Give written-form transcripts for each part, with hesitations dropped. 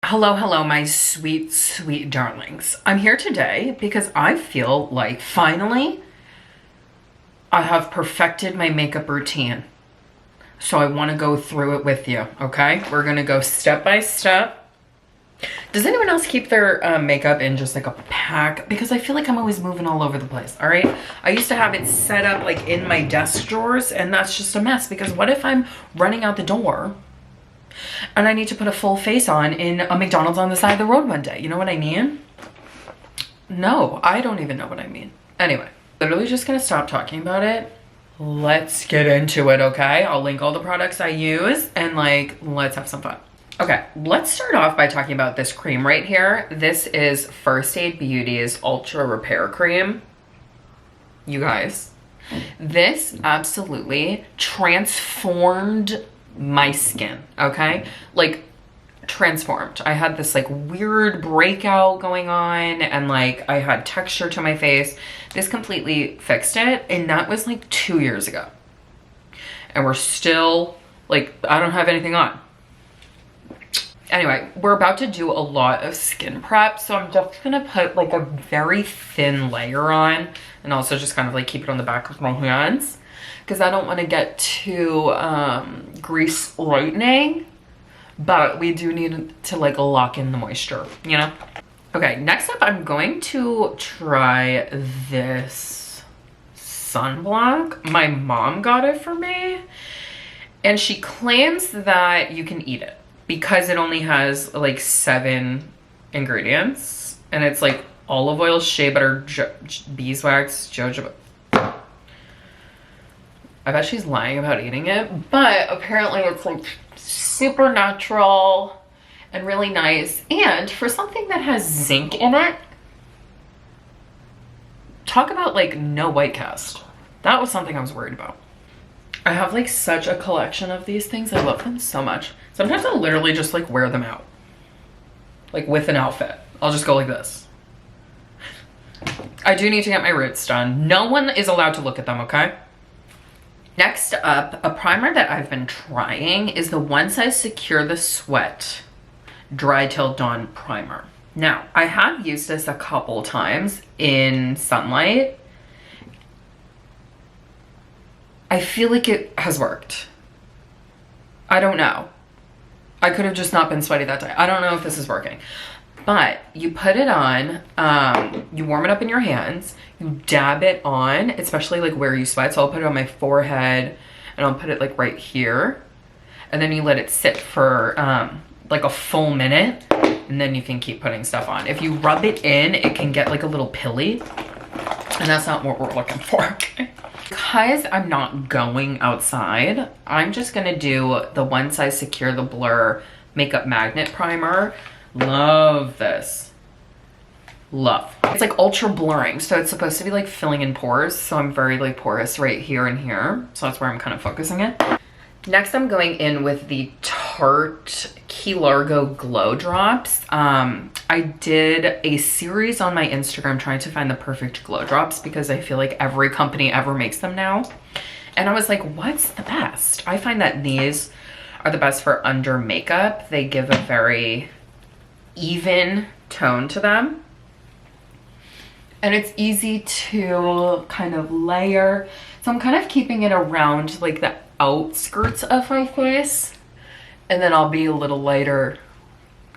Hello, hello, my sweet, sweet darlings. I'm here today because I feel like finally I have perfected my makeup routine. So I want to go through it with you, okay? We're going to go step by step. Does anyone else keep their makeup in just like a pack? Because I feel like I'm always moving all over the place, all right? I used to have it set up like in my desk drawers, and that's just a mess because what if I'm running out the door and I need to put a full face on in a McDonald's on the side of the road one day? You know what I mean? No, I don't even know what I mean. Anyway, literally just gonna stop talking about it. Let's get into it, okay? I'll link all the products I use and like, let's have some fun. Okay, let's start off by talking about this cream right here. This is First Aid Beauty's Ultra Repair Cream. You guys, this absolutely transformed my skin, okay? Like, transformed. I had this like weird breakout going on and like I had texture to my face. This completely fixed it, and that was like 2 years ago. And we're still like, I don't have anything on. Anyway, we're about to do a lot of skin prep, so I'm just gonna put like a very thin layer on and also just kind of like keep it on the back of my hands because I don't want to get too grease lightening, but we do need to like lock in the moisture, you know? Okay, next up I'm going to try this sunblock. My mom got it for me and she claims that you can eat it because it only has like 7 ingredients and it's like olive oil, shea butter, beeswax, jojoba. I bet she's lying about eating it, but apparently it's like super natural and really nice. And for something that has zinc in it, talk about like no white cast. That was something I was worried about. I have like such a collection of these things. I love them so much. Sometimes I'll literally just like wear them out. Like with an outfit. I'll just go like this. I do need to get my roots done. No one is allowed to look at them, okay? Next up, a primer that I've been trying is the One Size Secure the Sweat Dry Till Dawn Primer. Now, I have used this a couple times in sunlight. I feel like it has worked. I don't know. I could have just not been sweaty that day. I don't know if this is working. But you put it on, you warm it up in your hands, you dab it on, especially like where you sweat. So I'll put it on my forehead and I'll put it like right here. And then you let it sit for like a full minute and then you can keep putting stuff on. If you rub it in, it can get like a little pilly and that's not what we're looking for, okay? Because I'm not going outside, I'm just gonna do the One Size Secure the Blur Makeup Magnet Primer. Love this. Love. It's like ultra blurring, so it's supposed to be like filling in pores, so I'm very like porous right here and here, so that's where I'm kind of focusing it. Next I'm going in with the Tarte Key Largo Glow Drops. I did a series on my Instagram trying to find the perfect glow drops because I feel like every company ever makes them now, and I was like, what's the best? I find that these are the best for under makeup. They give a very even tone to them and it's easy to kind of layer, so I'm kind of keeping it around like the outskirts of my face, and then I'll be a little lighter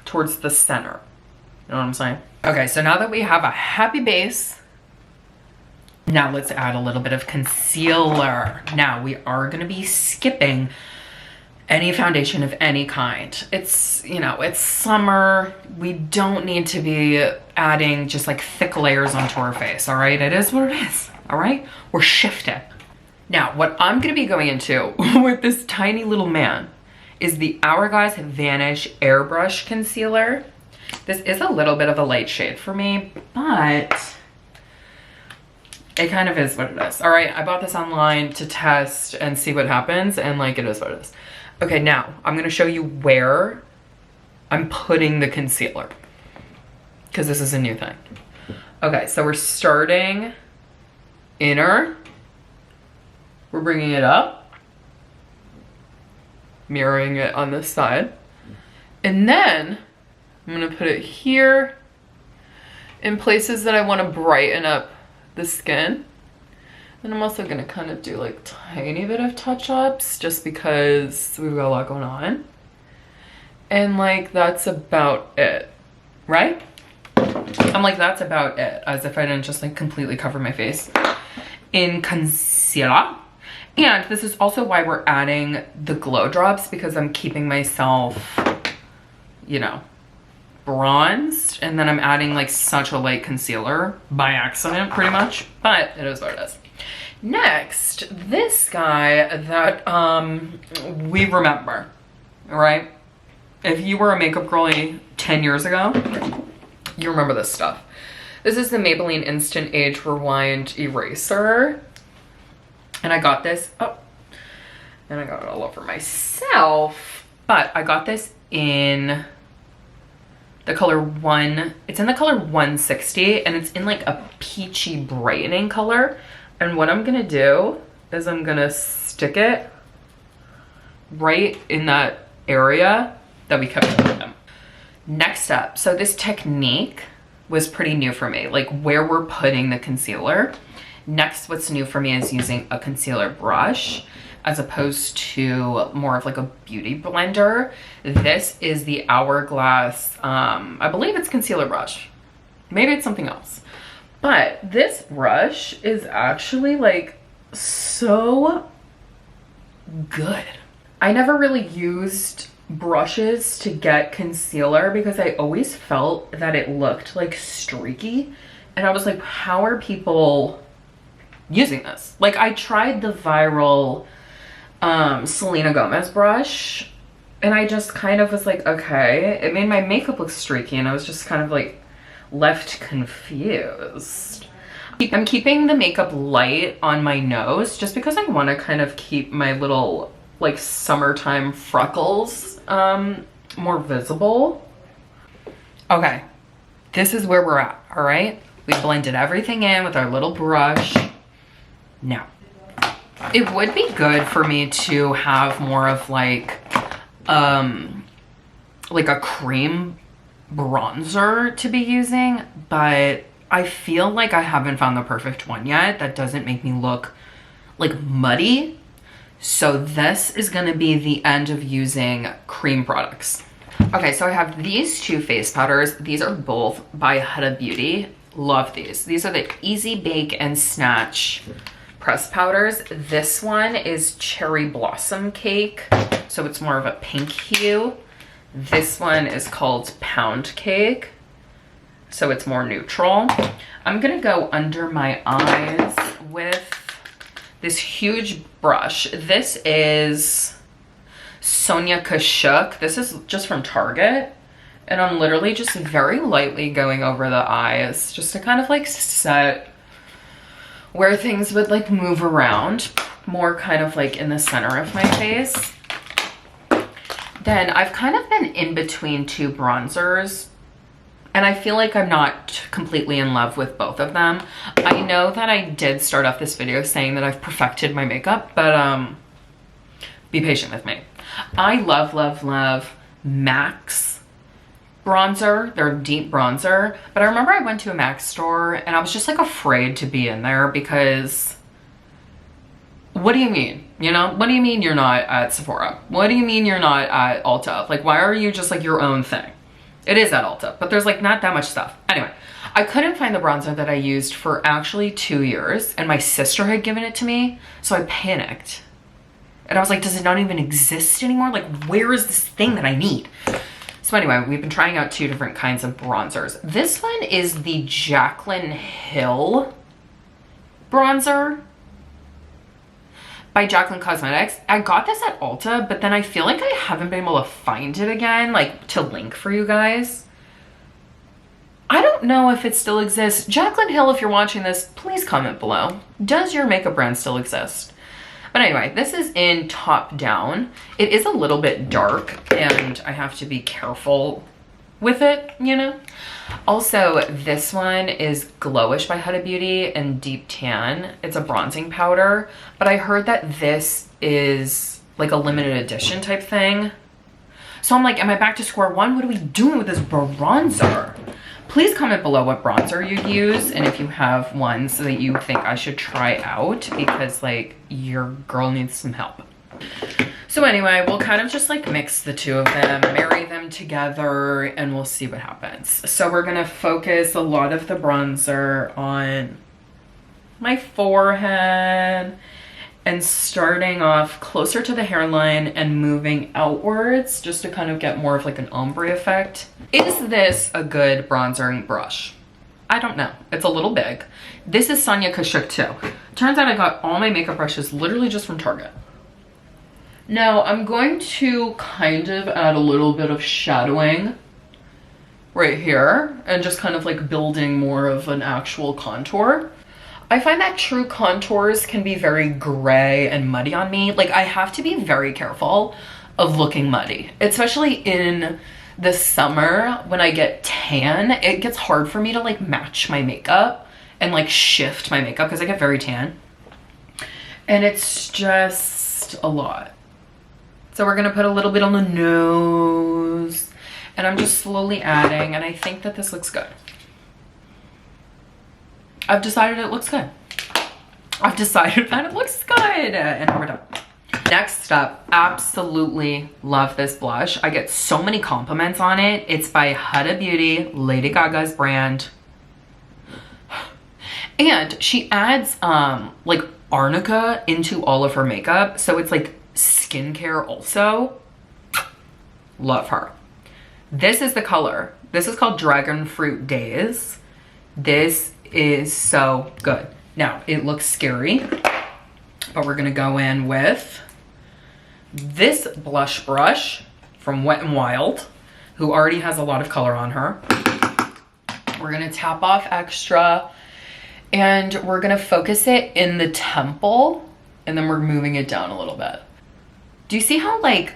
towards the center. You know what I'm saying? Okay, so now that we have a happy base, now let's add a little bit of concealer. Now we are going to be skipping any foundation of any kind. It's, you know, it's summer. We don't need to be adding just like thick layers onto our face, all right? It is what it is, all right? We're shifting. Now, what I'm gonna be going into with this tiny little man is the Hourglass Vanish Airbrush Concealer. This is a little bit of a light shade for me, but it kind of is what it is, all right? I bought this online to test and see what happens, and like, it is what it is. Okay, now I'm gonna show you where I'm putting the concealer because this is a new thing. Okay, so we're starting inner. We're bringing it up, mirroring it on this side. And then I'm gonna put it here in places that I want to brighten up the skin. And I'm also gonna kind of do like tiny bit of touch-ups just because we've got a lot going on. And like, that's about it, right? I'm like, that's about it, as if I didn't just like completely cover my face in concealer. And this is also why we're adding the glow drops, because I'm keeping myself, you know, bronzed, and then I'm adding like such a light concealer by accident pretty much, but it is what it is. Next, this guy that we remember, right? If you were a makeup girly 10 years ago, you remember this stuff. This is the Maybelline Instant Age Rewind Eraser. And I got this, oh, and I got it all over myself, but I got this in the color it's in the color 160, and it's in like a peachy brightening color. And what I'm gonna do is I'm gonna stick it right in that area that we kept with them. Next up, so this technique was pretty new for me, like where we're putting the concealer. Next, what's new for me is using a concealer brush as opposed to more of like a beauty blender. This is the Hourglass, I believe it's concealer brush. Maybe it's something else. But this brush is actually like so good. I never really used brushes to get concealer because I always felt that it looked like streaky. And I was like, how are people using this? Like, I tried the viral Selena Gomez brush, and I just kind of was like, okay, it made my makeup look streaky, and I was just kind of like left confused. I'm keeping the makeup light on my nose just because I want to kind of keep my little like summertime freckles more visible. Okay, this is where we're at, all right? We blended everything in with our little brush. Now, it would be good for me to have more of like a cream bronzer to be using, but I feel like I haven't found the perfect one yet that doesn't make me look like muddy. So this is gonna be the end of using cream products. Okay, so I have these two face powders. These are both by Huda Beauty. Love these. These are the Easy Bake and Snatch press powders. This one is Cherry Blossom Cake, so it's more of a pink hue. This one is called Pound Cake, so it's more neutral. I'm gonna go under my eyes with this huge brush. This is Sonia Kashuk. This is just from Target. And I'm literally just very lightly going over the eyes just to kind of like set where things would like move around, more kind of like in the center of my face. Then I've kind of been in between two bronzers, and I feel like I'm not completely in love with both of them. I know that I did start off this video saying that I've perfected my makeup, but be patient with me. I love, love, love MAC's bronzer. They're a deep bronzer, but I remember I went to a MAC store and I was just like afraid to be in there because what do you mean? You know, what do you mean you're not at Sephora? What do you mean you're not at Ulta? Like, why are you just like your own thing? It is at Ulta, but there's like not that much stuff. Anyway, I couldn't find the bronzer that I used for actually 2 years, and my sister had given it to me, so I panicked. And I was like, does it not even exist anymore? Like, where is this thing that I need? So anyway, we've been trying out two different kinds of bronzers. This one is the Jaclyn Hill bronzer by Jaclyn Cosmetics. I got this at Ulta, but then I feel like I haven't been able to find it again, like to link for you guys. I don't know if it still exists. Jaclyn Hill, if you're watching this, please comment below. Does your makeup brand still exist? But anyway, this is in Top Down. It is a little bit dark and I have to be careful with it, you know? Also, this one is Glowish by Huda Beauty and Deep Tan. It's a bronzing powder, but I heard that this is like a limited edition type thing. So I'm like, am I back to square one? What are we doing with this bronzer? Please comment below what bronzer you use and if you have ones that you think I should try out, because like your girl needs some help. So anyway, we'll kind of just like mix the two of them, marry them together, and we'll see what happens. So we're gonna focus a lot of the bronzer on my forehead and starting off closer to the hairline and moving outwards just to kind of get more of like an ombre effect. Is this a good bronzering brush? I don't know. It's a little big. This is Sonia Kashuk too. Turns out I got all my makeup brushes literally just from Target. Now I'm going to kind of add a little bit of shadowing right here and just kind of like building more of an actual contour. I find that true contours can be very gray and muddy on me. Like I have to be very careful of looking muddy, especially in the summer when I get tan. It gets hard for me to like match my makeup and like shift my makeup because I get very tan. And it's just a lot. So we're gonna put a little bit on the nose and I'm just slowly adding, and I think that this looks good. I've decided it looks good. I've decided that it looks good, and we're done. Next up, absolutely love this blush. I get so many compliments on it. It's by Huda Beauty, Lady Gaga's brand. And she adds like arnica into all of her makeup, so it's like skincare also. Love her. This is the color. This is called Dragon Fruit Days. This is so good. Now it looks scary, but we're gonna go in with this blush brush from Wet n Wild, who already has a lot of color on her. We're gonna tap off extra and we're gonna focus it in the temple, and then we're moving it down a little bit. Do you see how like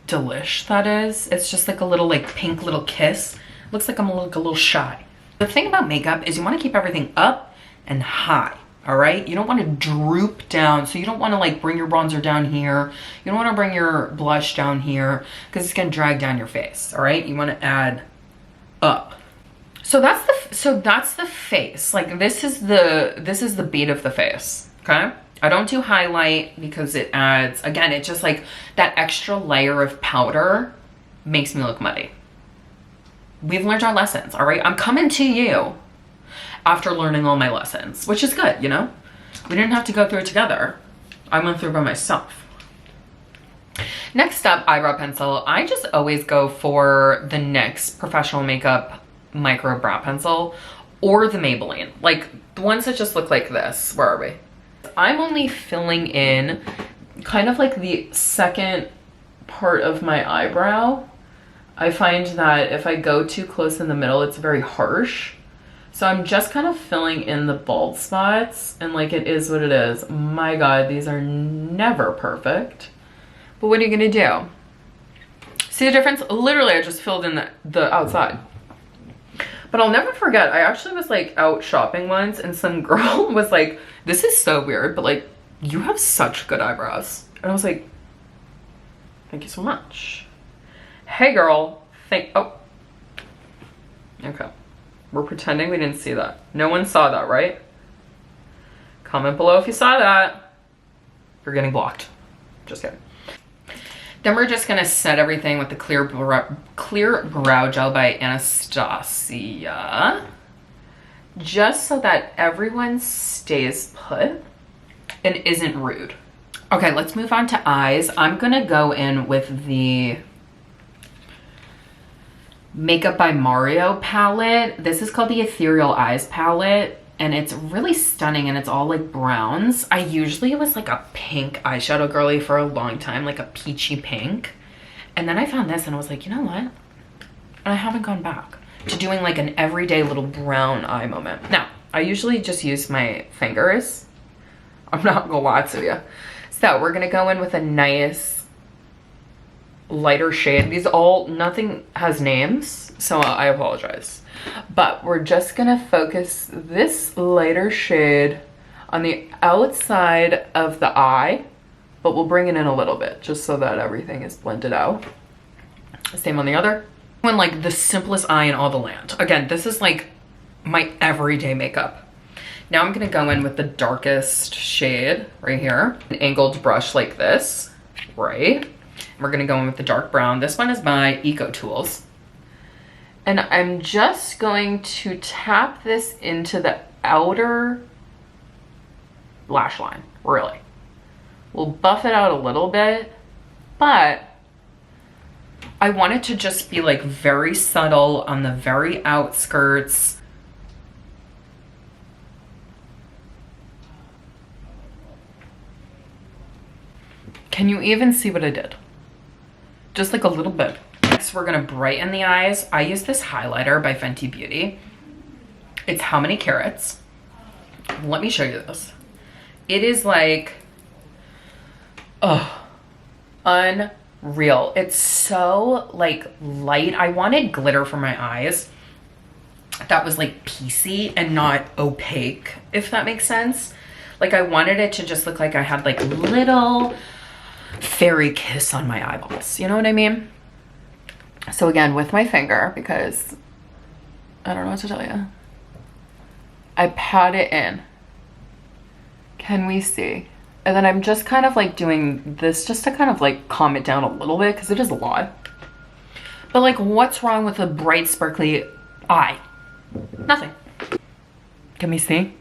delish that is? It's just like a little like pink little kiss. Looks like I'm like a little shy. The thing about makeup is you want to keep everything up and high, all right? You don't want to droop down, so you don't want to like bring your bronzer down here. You don't want to bring your blush down here because it's going to drag down your face, all right? You want to add up. So that's the face. Like this is the beat of the face, okay? I don't do highlight because it adds, again, it's just like that extra layer of powder makes me look muddy. We've learned our lessons, all right? I'm coming to you after learning all my lessons, which is good, you know? We didn't have to go through it together. I went through by myself. Next up, eyebrow pencil. I just always go for the NYX Professional Makeup Micro Brow Pencil or the Maybelline. Like the ones that just look like this. Where are we? I'm only filling in kind of like the second part of my eyebrow. I find that if I go too close in the middle, it's very harsh. So I'm just kind of filling in the bald spots, and like it is what it is. My God, these are never perfect. But what are you gonna do? See the difference? Literally, I just filled in the outside. But I'll never forget, I actually was like out shopping once and some girl was like, this is so weird, but like, you have such good eyebrows. And I was like, thank you so much. Hey girl, oh. Okay, we're pretending we didn't see that. No one saw that, right? Comment below if you saw that. You're getting blocked. Just kidding. Then we're just gonna set everything with the clear brow gel by Anastasia, just so that everyone stays put and isn't rude. Okay, let's move on to eyes. I'm gonna go in with the Makeup by Mario palette. This is called the Ethereal Eyes palette, and it's really stunning, and it's all like browns. I usually was like a pink eyeshadow girly for a long time, like a peachy pink. And then I found this and I was like, you know what? And I haven't gone back to doing like an everyday little brown eye moment. Now, I usually just use my fingers. I'm not gonna lie to you. So we're gonna go in with a nice lighter shade. These nothing has names, so I apologize. But we're just gonna focus this lighter shade on the outside of the eye, but we'll bring it in a little bit just so that everything is blended out. Same on the other. And like the simplest eye in all the land. Again, this is like my everyday makeup. Now I'm gonna go in with the darkest shade right here. An angled brush like this, right? We're gonna go in with the dark brown. This one is by Eco Tools. And I'm just going to tap this into the outer lash line, really. We'll buff it out a little bit, but I want it to just be like very subtle on the very outskirts. Can you even see what I did? Just like a little bit. Next, we're gonna brighten the eyes. I use this highlighter by Fenty Beauty. It's How Many Carats? Let me show you this. It is like, oh, unreal. It's so like light. I wanted glitter for my eyes that was like piecey and not opaque, if that makes sense. Like I wanted it to just look like I had like little fairy kiss on my eyeballs. You know what I mean? So again, with my finger, because I don't know what to tell you, I pat it in. Can we see? And then I'm just kind of like doing this just to kind of like calm it down a little bit because it is a lot. But like, what's wrong with a bright, sparkly eye? Nothing. Can we see?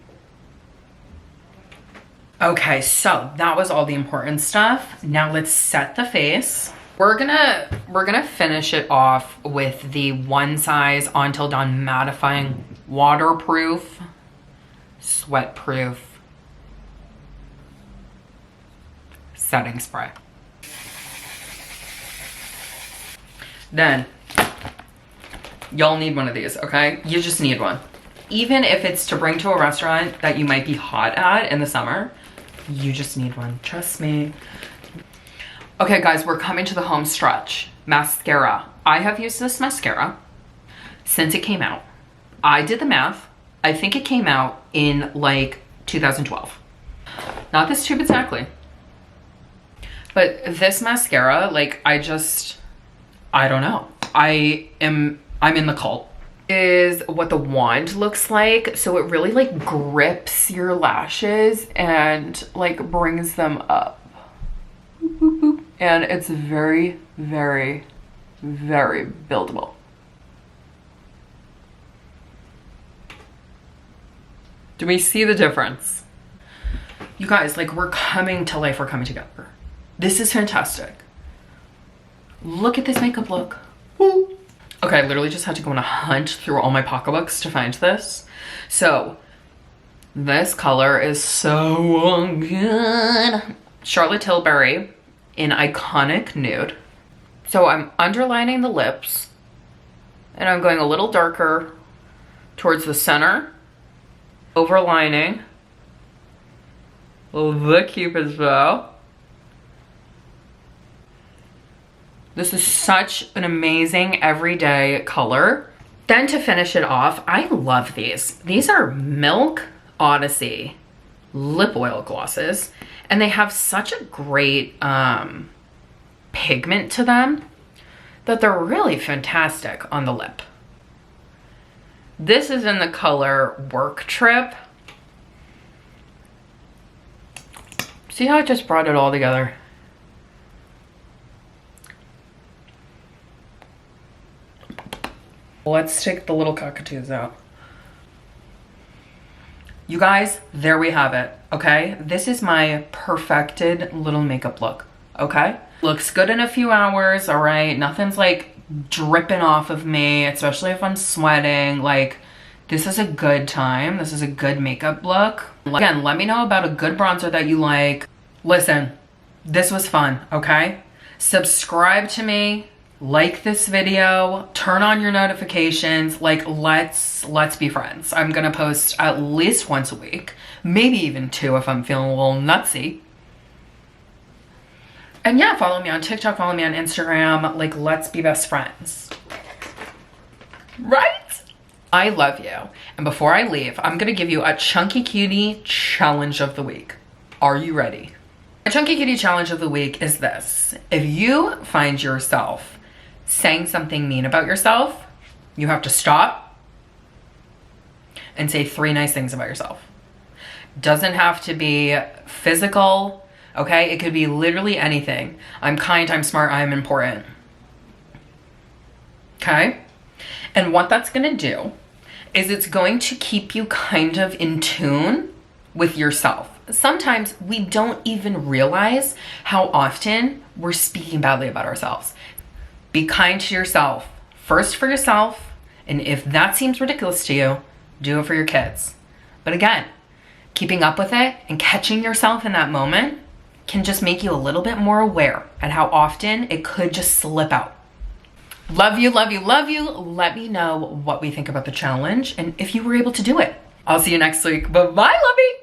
Okay, so that was all the important stuff. Now let's set the face. We're gonna finish it off with the One Size Until Dawn mattifying, waterproof, sweat-proof setting spray. Then y'all need one of these, okay? You just need one. Even if it's to bring to a restaurant that you might be hot at in the summer, you just need one, trust me. Okay guys, we're coming to the home stretch. Mascara. I have used this mascara since it came out. I did the math. I think it came out in like 2012. Not this tube exactly. But this mascara, like I don't know. I'm in the cult. Is what the wand looks like. So it really like grips your lashes and like brings them up. Boop, boop, boop. And it's very, very, very buildable. Do we see the difference? You guys, like we're coming to life, we're coming together. This is fantastic. Look at this makeup look. Woo. Okay, I literally just had to go on a hunt through all my pocketbooks to find this. So this color is so good. Charlotte Tilbury in Iconic Nude. So I'm underlining the lips and I'm going a little darker towards the center, overlining the Cupid's bow. This is such an amazing everyday color. Then to finish it off, I love these. These are Milk Odyssey lip oil glosses, and they have such a great pigment to them that they're really fantastic on the lip. This is in the color Work Trip. See how I just brought it all together? Let's take the little cockatoos out. You guys, there we have it, okay? This is my perfected little makeup look, okay? Looks good in a few hours, all right? Nothing's like dripping off of me, especially if I'm sweating. Like, this is a good time. This is a good makeup look. Again, let me know about a good bronzer that you like. Listen, this was fun, okay? Subscribe to me. Like this video, turn on your notifications, like let's be friends. I'm gonna post at least once a week, maybe even 2 if I'm feeling a little nutsy. And yeah, follow me on TikTok, follow me on Instagram, like let's be best friends. Right? I love you. And before I leave, I'm gonna give you a Chunky Cutie challenge of the week. Are you ready? A Chunky Cutie challenge of the week is this. If you find yourself saying something mean about yourself, you have to stop and say 3 nice things about yourself. Doesn't have to be physical, okay? It could be literally anything. I'm kind, I'm smart, I'm important. Okay? And what that's gonna do is it's going to keep you kind of in tune with yourself. Sometimes we don't even realize how often we're speaking badly about ourselves. Be kind to yourself. First for yourself, and if that seems ridiculous to you, do it for your kids. But again, keeping up with it and catching yourself in that moment can just make you a little bit more aware at how often it could just slip out. Love you, love you, love you. Let me know what we think about the challenge and if you were able to do it. I'll see you next week. Bye-bye, lovey.